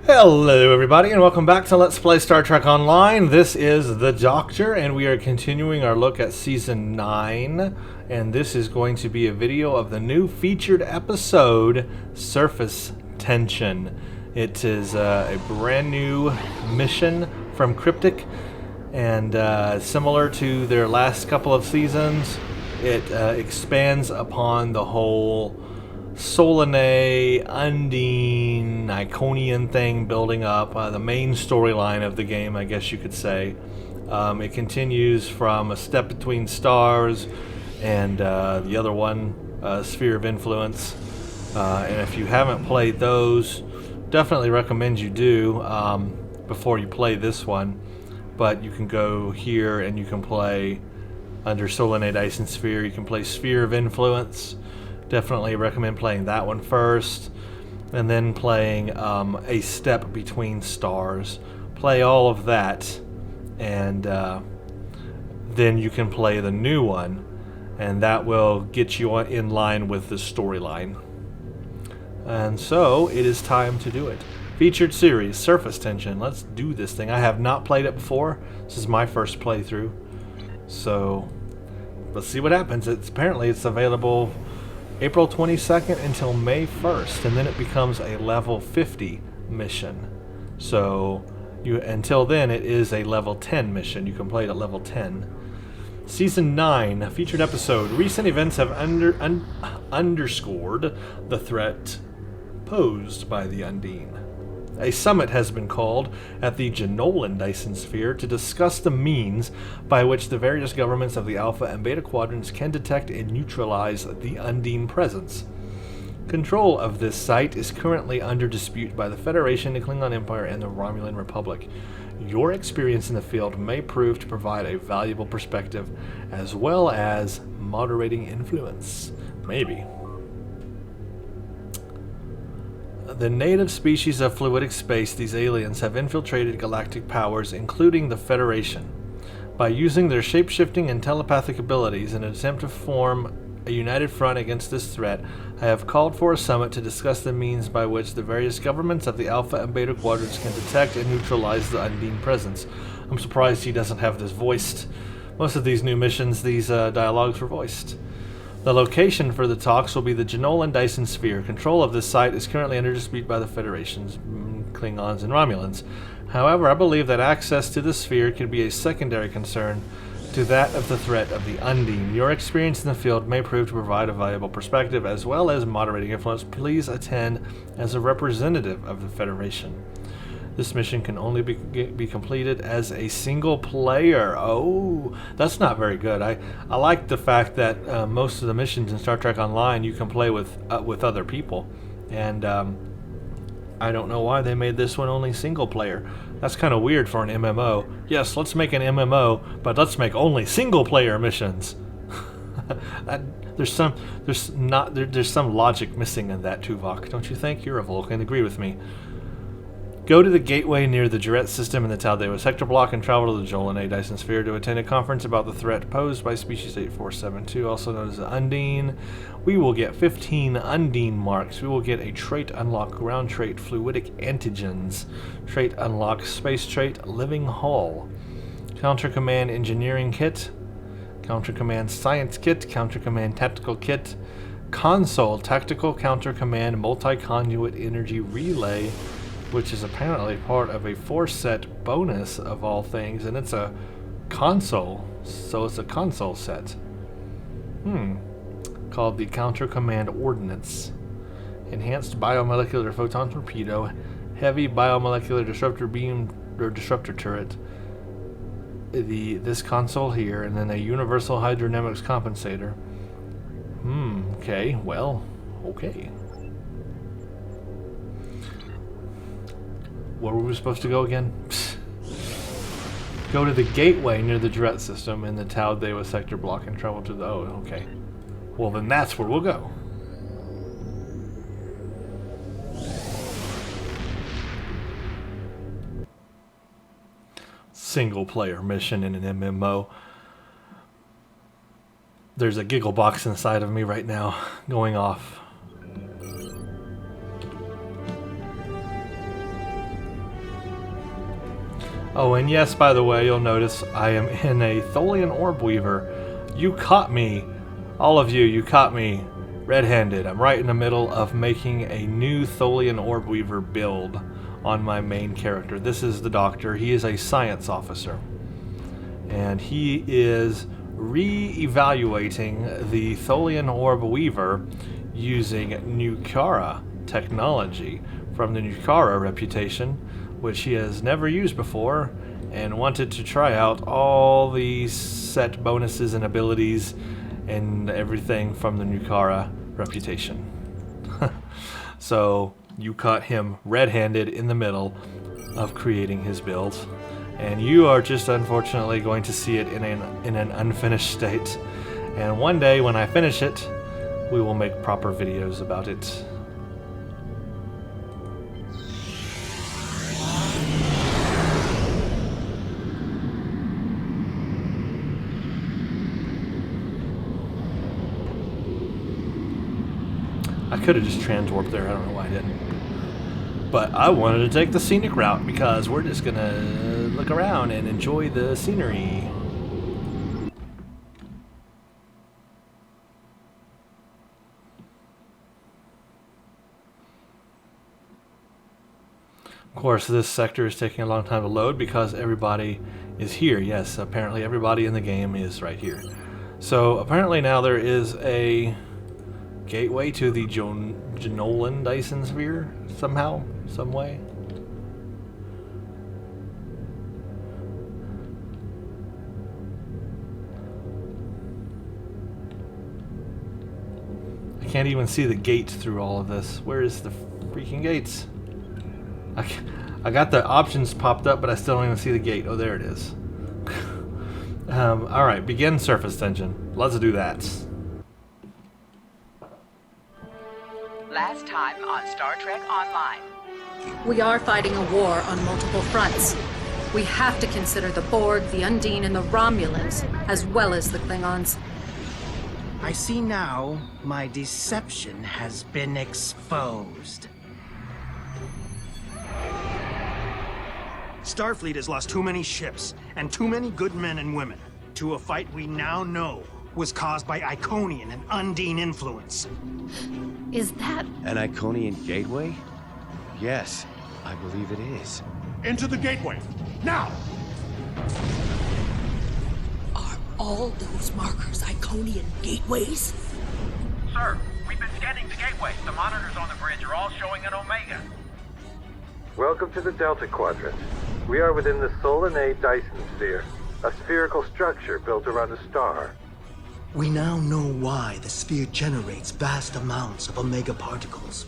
Hello everybody and welcome back to Let's Play Star Trek Online. This is the Doctor and we are continuing our look at Season 9, and this is going to be a video of the new featured episode, Surface Tension. It is a brand new mission from Cryptic, and similar to their last couple of seasons, it expands upon the whole Solanae, Undine, Iconian thing building up, the main storyline of the game, I guess you could say. It continues from A Step Between Stars and the other one, Sphere of Influence. And if you haven't played those, definitely recommend you do before you play this one. But you can go here and you can play under Solanae, Dyson Sphere. You can play Sphere of Influence. Definitely recommend playing that one first, and then playing A Step Between Stars. Play all of that, and then you can play the new one, and that will get you in line with the storyline. And so it is time to do it. Featured series, Surface Tension. Let's do this thing. I have not played it before. This is my first playthrough, so let's see what happens. Apparently it's available April 22nd until May 1st, and then it becomes a level 50 mission. So until then it is a level 10 mission. You can play it at level 10. Season 9, featured episode. Recent events have underscored the threat posed by the Undine. A summit has been called at the Genolan Dyson Sphere to discuss the means by which the various governments of the Alpha and Beta Quadrants can detect and neutralize the Undine presence. Control of this site is currently under dispute by the Federation, the Klingon Empire, and the Romulan Republic. Your experience in the field may prove to provide a valuable perspective, as well as moderating influence. Maybe. The native species of fluidic space, these aliens, have infiltrated galactic powers, including the Federation. By using their shape-shifting and telepathic abilities in an attempt to form a united front against this threat, I have called for a summit to discuss the means by which the various governments of the Alpha and Beta Quadrants can detect and neutralize the Undine presence. I'm surprised he doesn't have this voiced. Most of these new missions, these dialogues were voiced. The location for the talks will be the Genolan Dyson Sphere. Control of this site is currently under dispute by the Federation's Klingons and Romulans. However, I believe that access to the sphere could be a secondary concern to that of the threat of the Undine. Your experience in the field may prove to provide a valuable perspective as well as moderating influence. Please attend as a representative of the Federation. This mission can only be completed as a single player. Oh, that's not very good. I like the fact that most of the missions in Star Trek Online you can play with other people, and I don't know why they made this one only single player. That's kind of weird for an MMO. Yes, let's make an MMO, but let's make only single player missions. There's some logic missing in that, Tuvok. Don't you think? You're a Vulcan. Agree with me. Go to the gateway near the Juret system in the Taldeo sector block and travel to the Jolene Dyson Sphere to attend a conference about the threat posed by Species 8472, also known as the Undine. We will get 15 Undine marks. We will get a trait unlock ground trait fluidic antigens, trait unlock space trait living hull, counter command engineering kit, counter command science kit, counter command tactical kit, console tactical counter command multi-conduit energy relay, which is apparently part of a 4-set bonus of all things, and it's a console, so it's a console set. Called the Counter Command Ordnance. Enhanced Biomolecular Photon Torpedo, Heavy Biomolecular Disruptor Beam, or Disruptor Turret, this console here, and then a Universal Hydrodynamics Compensator. Okay, well, okay. Where were we supposed to go again? Go to the gateway near the Juret system in the Taldeo sector block and travel to the... Oh, okay. Well, then that's where we'll go. Single player mission in an MMO. There's a giggle box inside of me right now going off. Oh, and yes, by the way, you'll notice I am in a Tholian Orb Weaver. You caught me. All of you, you caught me red-handed. I'm right in the middle of making a new Tholian Orb Weaver build on my main character. This is the Doctor. He is a science officer. And he is re-evaluating the Tholian Orb Weaver using Nukara technology from the Nukara reputation, which he has never used before, and wanted to try out all the set bonuses and abilities and everything from the Nukara reputation. So you caught him red-handed in the middle of creating his build, and you are just unfortunately going to see it in an unfinished state. And one day when I finish it, we will make proper videos about it. I could have just transwarped there, I don't know why I didn't. But I wanted to take the scenic route because we're just gonna look around and enjoy the scenery. Of course, this sector is taking a long time to load because everybody is here. Yes, apparently everybody in the game is right here. So apparently now there is a gateway to the Jenolan Dyson Sphere somehow, some way. I can't even see the gate through all of this. Where is the freaking gates? I got the options popped up, but I still don't even see the gate. Oh, there it is. Alright, begin surface tension. Let's do that. Last time on Star Trek Online. We are fighting a war on multiple fronts. We have to consider the Borg, the Undine, and the Romulans, as well as the Klingons. I see now my deception has been exposed. Starfleet has lost too many ships and too many good men and women to a fight we now know was caused by Iconian and Undine influence. Is that... An Iconian gateway? Yes, I believe it is. Into the gateway, now! Are all those markers Iconian gateways? Sir, we've been scanning the gateway. The monitors on the bridge are all showing an Omega. Welcome to the Delta Quadrant. We are within the Solanae Dyson Sphere, a spherical structure built around a star. We now know why the sphere generates vast amounts of Omega particles.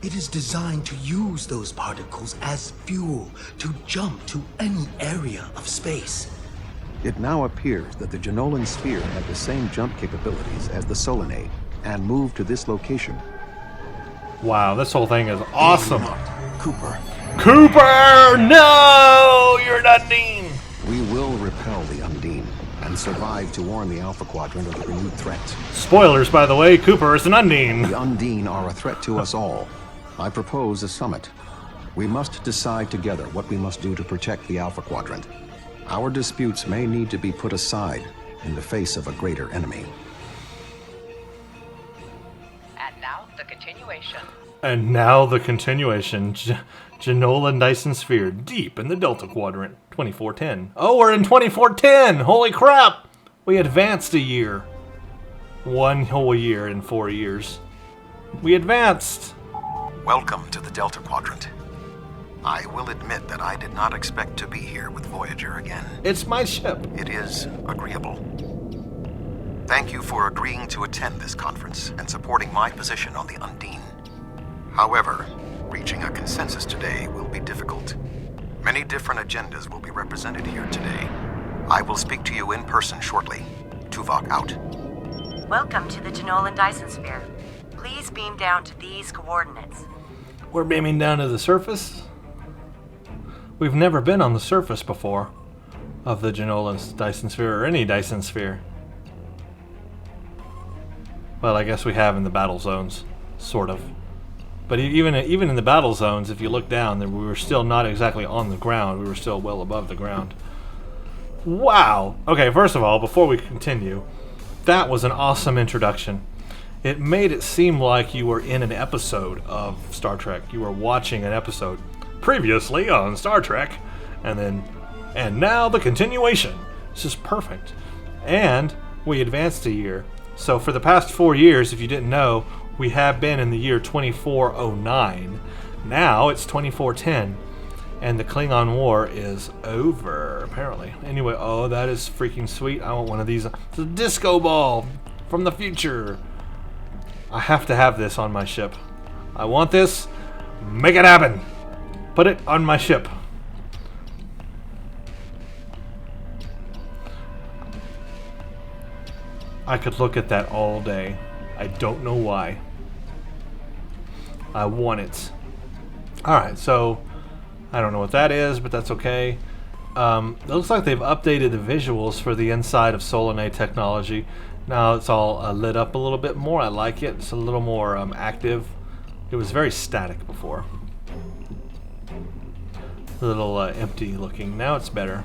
It is designed to use those particles as fuel to jump to any area of space. It now appears that the Jenolan sphere had the same jump capabilities as the Solanae and moved to this location. Wow, this whole thing is awesome. Cooper. Cooper! No! You're an Undine! We will repel the Undine and survive to warn the Alpha Quadrant of the renewed threat. Spoilers, by the way, Cooper is an Undine. The Undine are a threat to us all. I propose a summit. We must decide together what we must do to protect the Alpha Quadrant. Our disputes may need to be put aside in the face of a greater enemy. And now, the continuation. And now the continuation. Jenolan Dyson Sphere, deep in the Delta Quadrant, 2410. Oh, we're in 2410! Holy crap! We advanced a year. 1 whole year in 4 years. We advanced! Welcome to the Delta Quadrant. I will admit that I did not expect to be here with Voyager again. It's my ship. It is agreeable. Thank you for agreeing to attend this conference and supporting my position on the Undine. However, reaching a consensus today will be difficult. Many different agendas will be represented here today. I will speak to you in person shortly. Tuvok out. Welcome to the Jenolan Dyson Sphere. Please beam down to these coordinates. We're beaming down to the surface? We've never been on the surface before of the Jenolan Dyson Sphere or any Dyson Sphere. Well, I guess we have in the battle zones, sort of. But even in the battle zones, if you look down, then we were still not exactly on the ground. We were still well above the ground. Wow! Okay, first of all, before we continue, that was an awesome introduction. It made it seem like you were in an episode of Star Trek. You were watching an episode previously on Star Trek, and now the continuation. This is perfect. And we advanced a year. So for the past 4 years, if you didn't know, we have been in the year 2409. Now it's 2410. And the Klingon War is over, apparently. Anyway, oh, that is freaking sweet. I want one of these. It's a disco ball from the future. I have to have this on my ship. I want this. Make it happen. Put it on my ship. I could look at that all day. I don't know why. I want it. Alright, so I don't know what that is, but that's okay. It looks like they've updated the visuals for the inside of Solanae technology. Now it's all lit up a little bit more. I like it. It's a little more active. It was very static before. A little empty looking. Now it's better.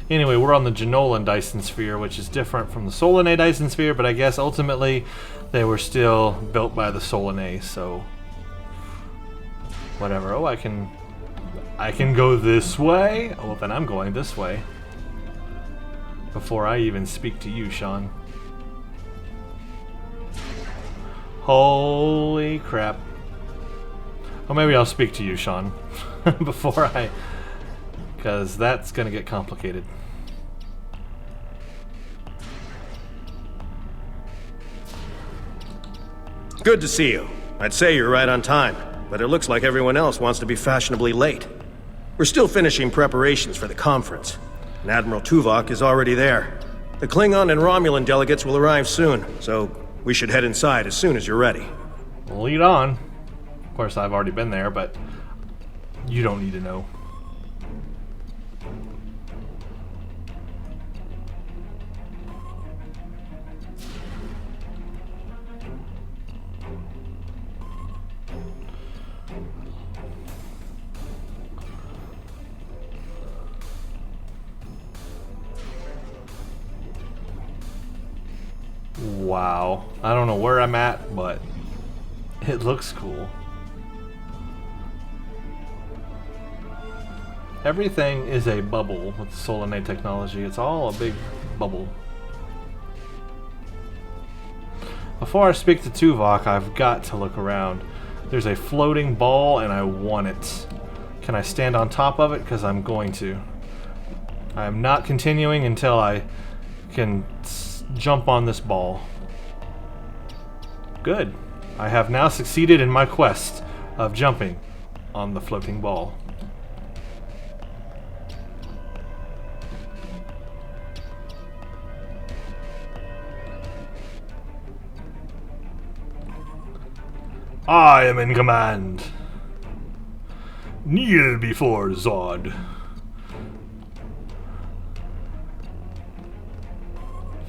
Anyway, we're on the Jenolan Dyson Sphere, which is different from the Solanae Dyson Sphere, but I guess ultimately they were still built by the Solanae, so whatever. Oh, I can go this way? Oh, well, then I'm going this way. Before I even speak to you, Sean. Holy crap. Or maybe I'll speak to you, Sean, because that's going to get complicated. Good to see you. I'd say you're right on time, but it looks like everyone else wants to be fashionably late. We're still finishing preparations for the conference, and Admiral Tuvok is already there. The Klingon and Romulan delegates will arrive soon, so we should head inside as soon as you're ready. Lead on. Of course, I've already been there, but you don't need to know. Wow. I don't know where I'm at, but it looks cool. Everything is a bubble with the Solanae technology. It's all a big bubble. Before I speak to Tuvok, I've got to look around. There's a floating ball and I want it. Can I stand on top of it? Because I'm going to. I'm not continuing until I can jump on this ball. Good. I have now succeeded in my quest of jumping on the floating ball. I am in command. Kneel before Zod.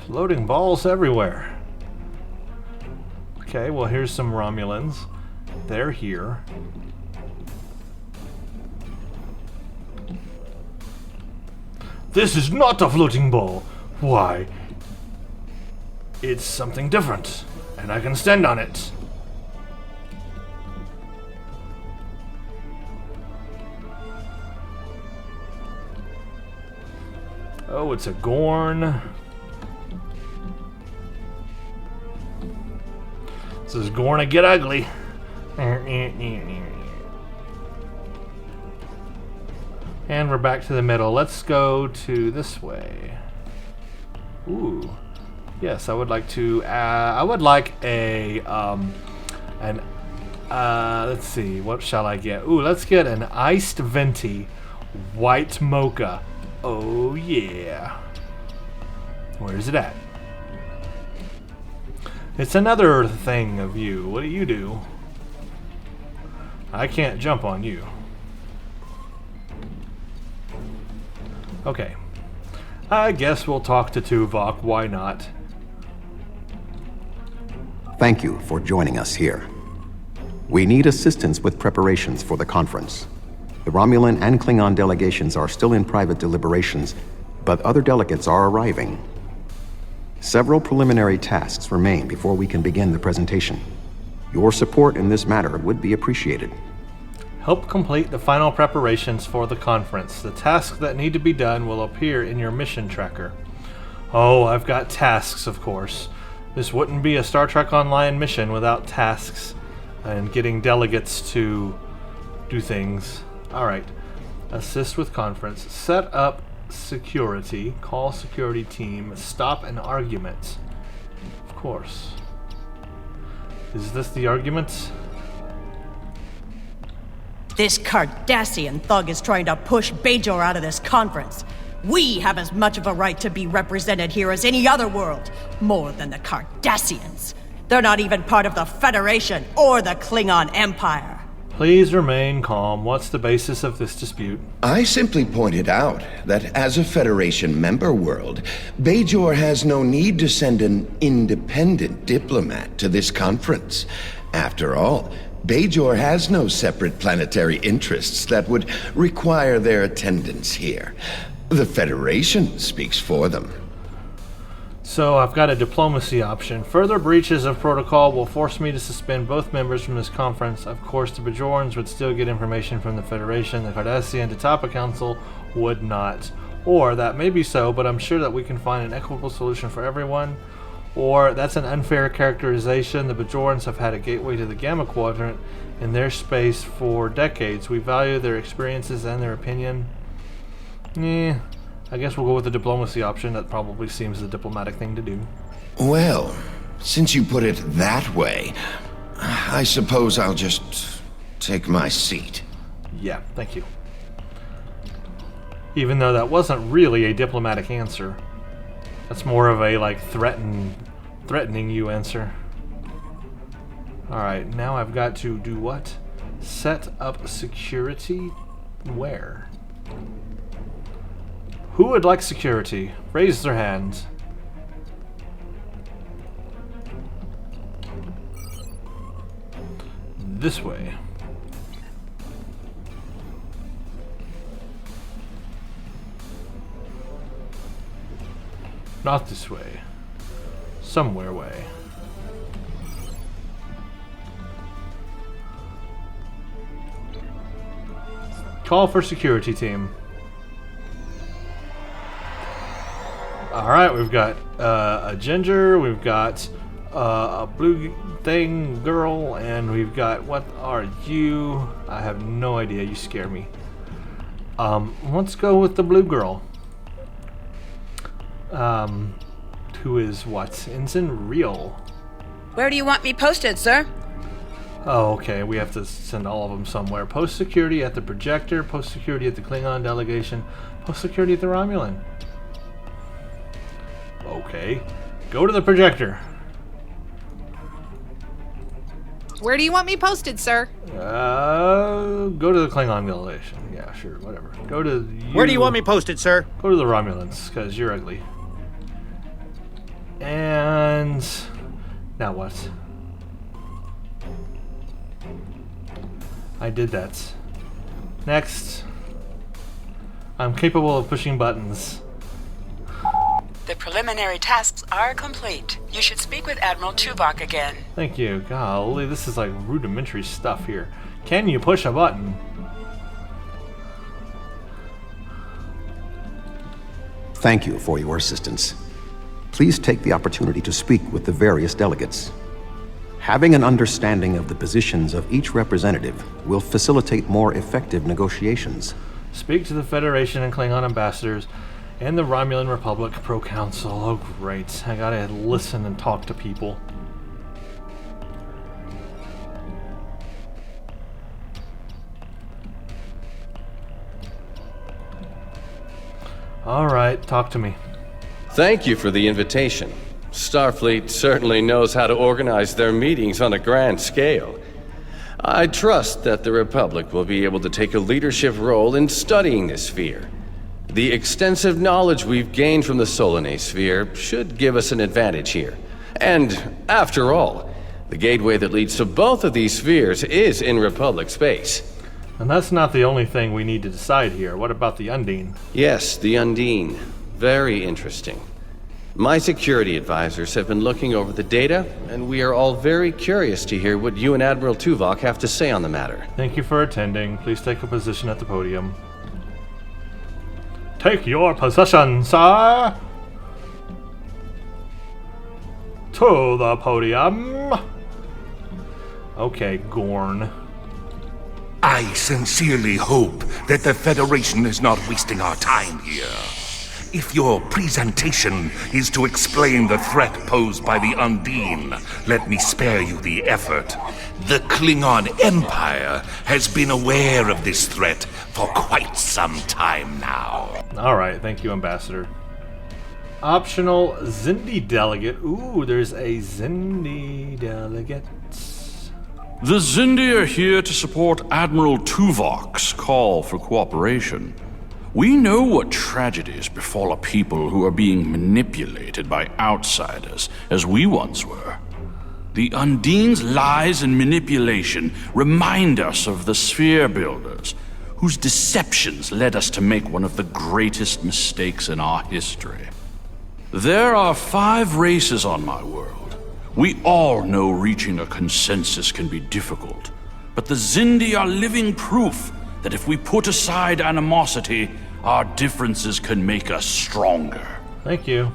Floating balls everywhere. Okay, well here's some Romulans. They're here. This is not a floating ball. Why? It's something different, and I can stand on it. Oh, it's a Gorn. This is gonna get ugly. And we're back to the middle. Let's go to this way. Ooh. Yes, I would like to. I would like a let's see. What shall I get? Ooh, let's get an iced venti, white mocha. Oh yeah. Where is it at? It's another thing of you. What do you do? I can't jump on you. Okay. I guess we'll talk to Tuvok. Why not? Thank you for joining us here. We need assistance with preparations for the conference. The Romulan and Klingon delegations are still in private deliberations, but other delegates are arriving. Several preliminary tasks remain before we can begin the presentation. Your support in this matter would be appreciated. Help complete the final preparations for the conference. The tasks that need to be done will appear in your mission tracker. Oh, I've got tasks, of course. This wouldn't be a Star Trek Online mission without tasks and getting delegates to do things. Alright. Assist with conference. Set up security. Call security team. Stop an argument. Of course. Is this the argument? This Cardassian thug is trying to push Bajor out of this conference. We have as much of a right to be represented here as any other world, more than the Cardassians. They're not even part of the Federation or the Klingon Empire. Please remain calm. What's the basis of this dispute? I simply pointed out that as a Federation member world, Bajor has no need to send an independent diplomat to this conference. After all, Bajor has no separate planetary interests that would require their attendance here. The Federation speaks for them. So I've got a diplomacy option. Further breaches of protocol will force me to suspend both members from this conference. Of course, the Bajorans would still get information from the Federation. The Cardassian Tatapa Council would not. Or that may be so, but I'm sure that we can find an equitable solution for everyone. Or that's an unfair characterization. The Bajorans have had a gateway to the Gamma Quadrant in their space for decades. We value their experiences and their opinion. I guess we'll go with the diplomacy option. That probably seems the diplomatic thing to do. Well, since you put it that way, I suppose I'll just take my seat. Yeah, thank you. Even though that wasn't really a diplomatic answer. That's more of a, like, threatening you answer. Alright, now I've got to do what? Set up security? Where? Who would like security? Raise their hands. This way. Not this way. Somewhere way. Call for security team. Alright, we've got a ginger, we've got a blue thing girl, and we've got, what are you? I have no idea, you scare me. Let's go with the blue girl. Who is what? Ensign Real. Where do you want me posted, sir? Oh, okay, we have to send all of them somewhere. Post security at the projector, post security at the Klingon delegation, post security at the Romulan. Okay, go to the projector. Where do you want me posted, sir? Go to the Klingon delegation. Yeah, sure, whatever. Go to you. Where do you want me posted, sir? Go to the Romulans, because you're ugly. And now what? I did that. Next. I'm capable of pushing buttons. The preliminary tasks are complete. You should speak with Admiral Tuvok again. Thank you. Golly, this is like rudimentary stuff here. Can you push a button? Thank you for your assistance. Please take the opportunity to speak with the various delegates. Having an understanding of the positions of each representative will facilitate more effective negotiations. Speak to the Federation and Klingon ambassadors and the Romulan Republic Pro-Council. Oh great, I gotta listen and talk to people. Alright, talk to me. Thank you for the invitation. Starfleet certainly knows how to organize their meetings on a grand scale. I trust that the Republic will be able to take a leadership role in studying this sphere. The extensive knowledge we've gained from the Solanae sphere should give us an advantage here. And, after all, The gateway that leads to both of these spheres is in Republic space. And that's not the only thing we need to decide here. What about the Undine? Yes, the Undine. Very interesting. My security advisors have been looking over the data, and we are all very curious to hear what you and Admiral Tuvok have to say on the matter. Thank you for attending. Please take a position at the podium. Take your position, sir! To the podium! Okay, Gorn. I sincerely hope that the Federation is not wasting our time here. If your presentation is to explain the threat posed by the Undine, let me spare you the effort. The Klingon Empire has been aware of this threat for quite some time now. Alright, thank you, Ambassador. Optional Xindi delegate. Ooh, there's a Xindi delegate. The Xindi are here to support Admiral Tuvok's call for cooperation. We know what tragedies befall a people who are being manipulated by outsiders, as we once were. The Undine's lies and manipulation remind us of the Sphere Builders, whose deceptions led us to make one of the greatest mistakes in our history. There are 5 races on my world. We all know reaching a consensus can be difficult, but the Xindi are living proof that if we put aside animosity, our differences can make us stronger. Thank you.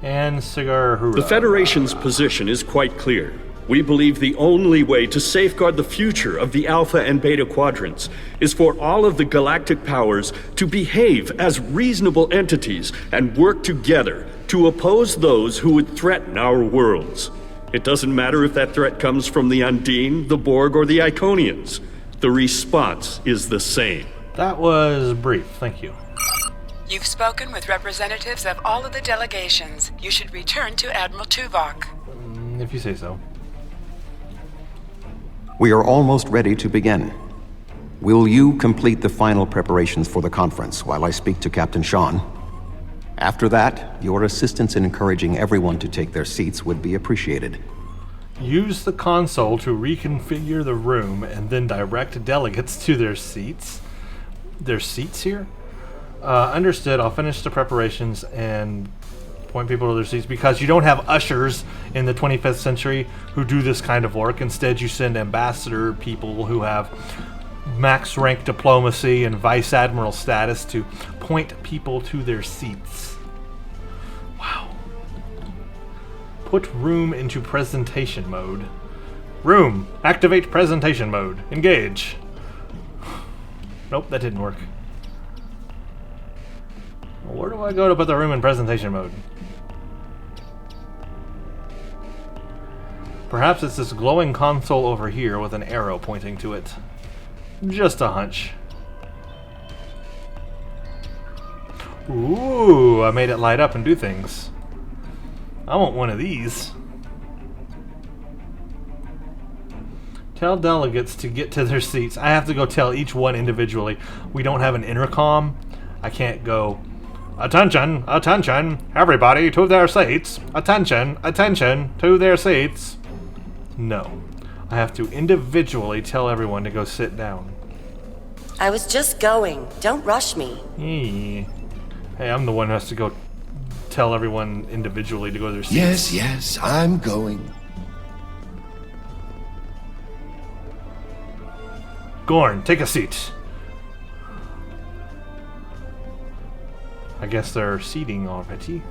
And Cigar Hurrah. The Federation's position is quite clear. We believe the only way to safeguard the future of the Alpha and Beta Quadrants is for all of the galactic powers to behave as reasonable entities and work together to oppose those who would threaten our worlds. It doesn't matter if that threat comes from the Undine, the Borg, or the Iconians. The response is the same. That was brief, thank you. You've spoken with representatives of all of the delegations. You should return to Admiral Tuvok. If you say so. We are almost ready to begin. Will you complete the final preparations for the conference while I speak to Captain Sean? After that, your assistance in encouraging everyone to take their seats would be appreciated. Use the console to reconfigure the room and then direct delegates to their seats. Their seats here? Understood. I'll finish the preparations and point people to their seats because you don't have ushers in the 25th century who do this kind of work. Instead, you send ambassador people who have max rank diplomacy and vice admiral status to point people to their seats. Wow. Put room into presentation mode. Room, activate presentation mode. Engage. Nope, that didn't work. Where do I go to put the room in presentation mode? Perhaps it's this glowing console over here with an arrow pointing to it. Just a hunch. Ooh, I made it light up and do things. I want one of these. Tell delegates to get to their seats. I have to go tell each one individually. We don't have an intercom. I can't go, attention, attention, everybody to their seats. Attention, attention, to their seats. No. I have to individually tell everyone to go sit down. I was just going. Don't rush me. Hey, I'm the one who has to go tell everyone individually to go to their seats. Yes, I'm going. Gorn, take a seat. I guess they're seating already.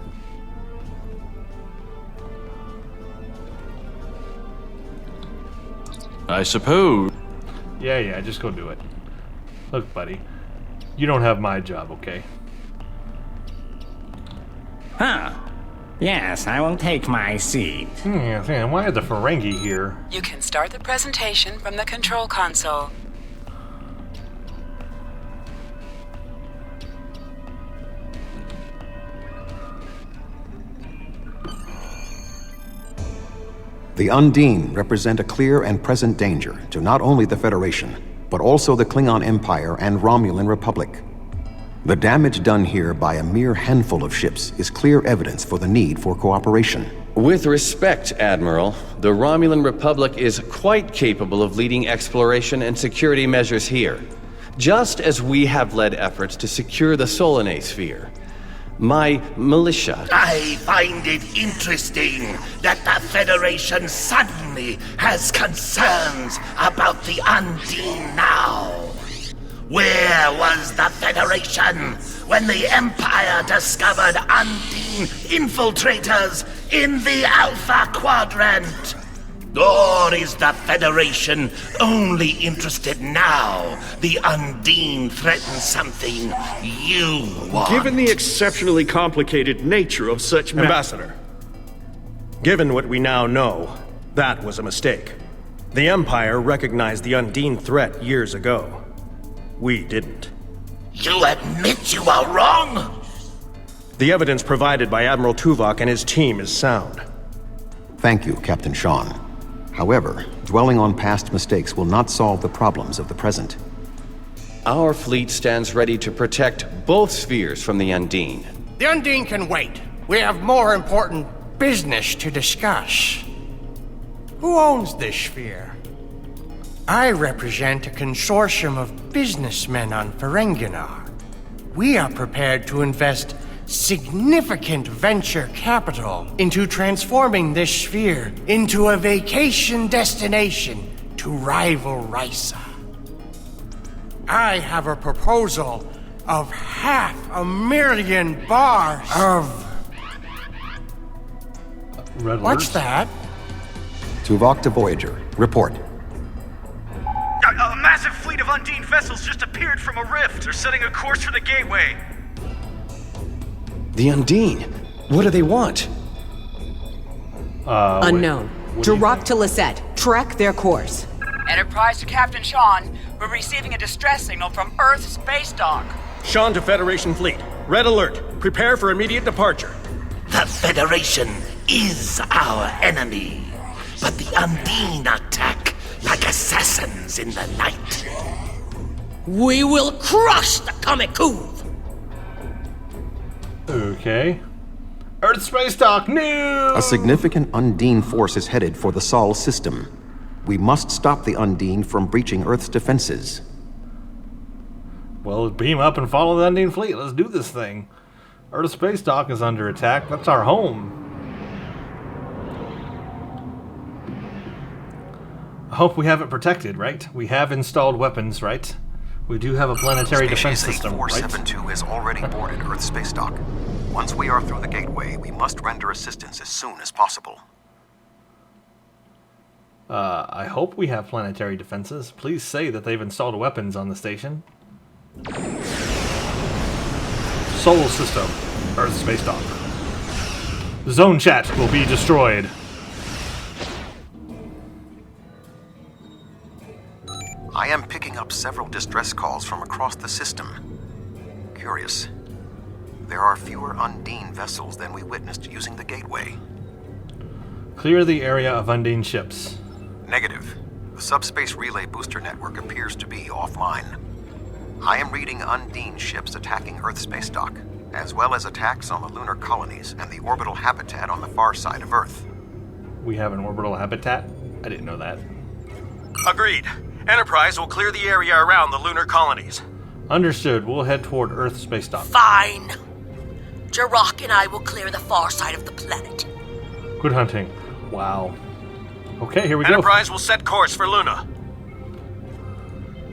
I suppose. Yeah, just go do it. Look, buddy, you don't have my job, okay? Huh. Yes, I will take my seat. Why are the Ferengi here? You can start the presentation from the control console. The Undine represent a clear and present danger to not only the Federation, but also the Klingon Empire and Romulan Republic. The damage done here by a mere handful of ships is clear evidence for the need for cooperation. With respect, Admiral, the Romulan Republic is quite capable of leading exploration and security measures here, just as we have led efforts to secure the Solanae sphere. My militia... I find it interesting that the Federation suddenly has concerns about the Undine now. Where was the Federation when the Empire discovered Undine infiltrators in the Alpha Quadrant? Or is the Federation only interested now the Undine threatens something you want? Given the exceptionally complicated nature of such Ambassador, given what we now know, that was a mistake. The Empire recognized the Undine threat years ago. We didn't. You admit you are wrong? The evidence provided by Admiral Tuvok and his team is sound. Thank you, Captain Sean. However, dwelling on past mistakes will not solve the problems of the present. Our fleet stands ready to protect both spheres from the Undine. The Undine can wait. We have more important business to discuss. Who owns this sphere? I represent a consortium of businessmen on Ferenginar. We are prepared to invest significant venture capital into transforming this sphere into a vacation destination to rival Risa. I have a proposal of 500,000 bars of... Red What's alerts? that? Tuvok to Voyager. Report. A massive fleet of Undine vessels just appeared from a rift. They're setting a course for the gateway. The Undine? What do they want? Unknown. Direct to Lisette. Track their course. Enterprise to Captain Sean. We're receiving a distress signal from Earth Space Dock. Sean to Federation Fleet. Red alert. Prepare for immediate departure. The Federation is our enemy, but the Undine attack like assassins in the night. We will crush the Kamikuv! Okay. Earth Space Dock, news! A significant Undine force is headed for the Sol system. We must stop the Undine from breaching Earth's defenses. Well, beam up and follow the Undine fleet. Let's do this thing. Earth Space Dock is under attack. That's our home. I hope we have it protected, right? We have installed weapons, right? We do have a planetary defense system, right? 8472 is already boarded Earth Space Dock. Once we are through the gateway, we must render assistance as soon as possible. I hope we have planetary defenses. Please say that they've installed weapons on the station. Sol system, Earth Space Dock. Zone chat will be destroyed. I am picking up several distress calls from across the system. Curious. There are fewer Undine vessels than we witnessed using the gateway. Clear the area of Undine ships. Negative. The subspace relay booster network appears to be offline. I am reading Undine ships attacking Earth Space Dock, as well as attacks on the lunar colonies and the orbital habitat on the far side of Earth. We have an orbital habitat? I didn't know that. Agreed. Enterprise will clear the area around the lunar colonies. Understood. We'll head toward Earth Space Dock. Fine. Jirok and I will clear the far side of the planet. Good hunting. Wow. Okay, here we go. Enterprise will set course for Luna.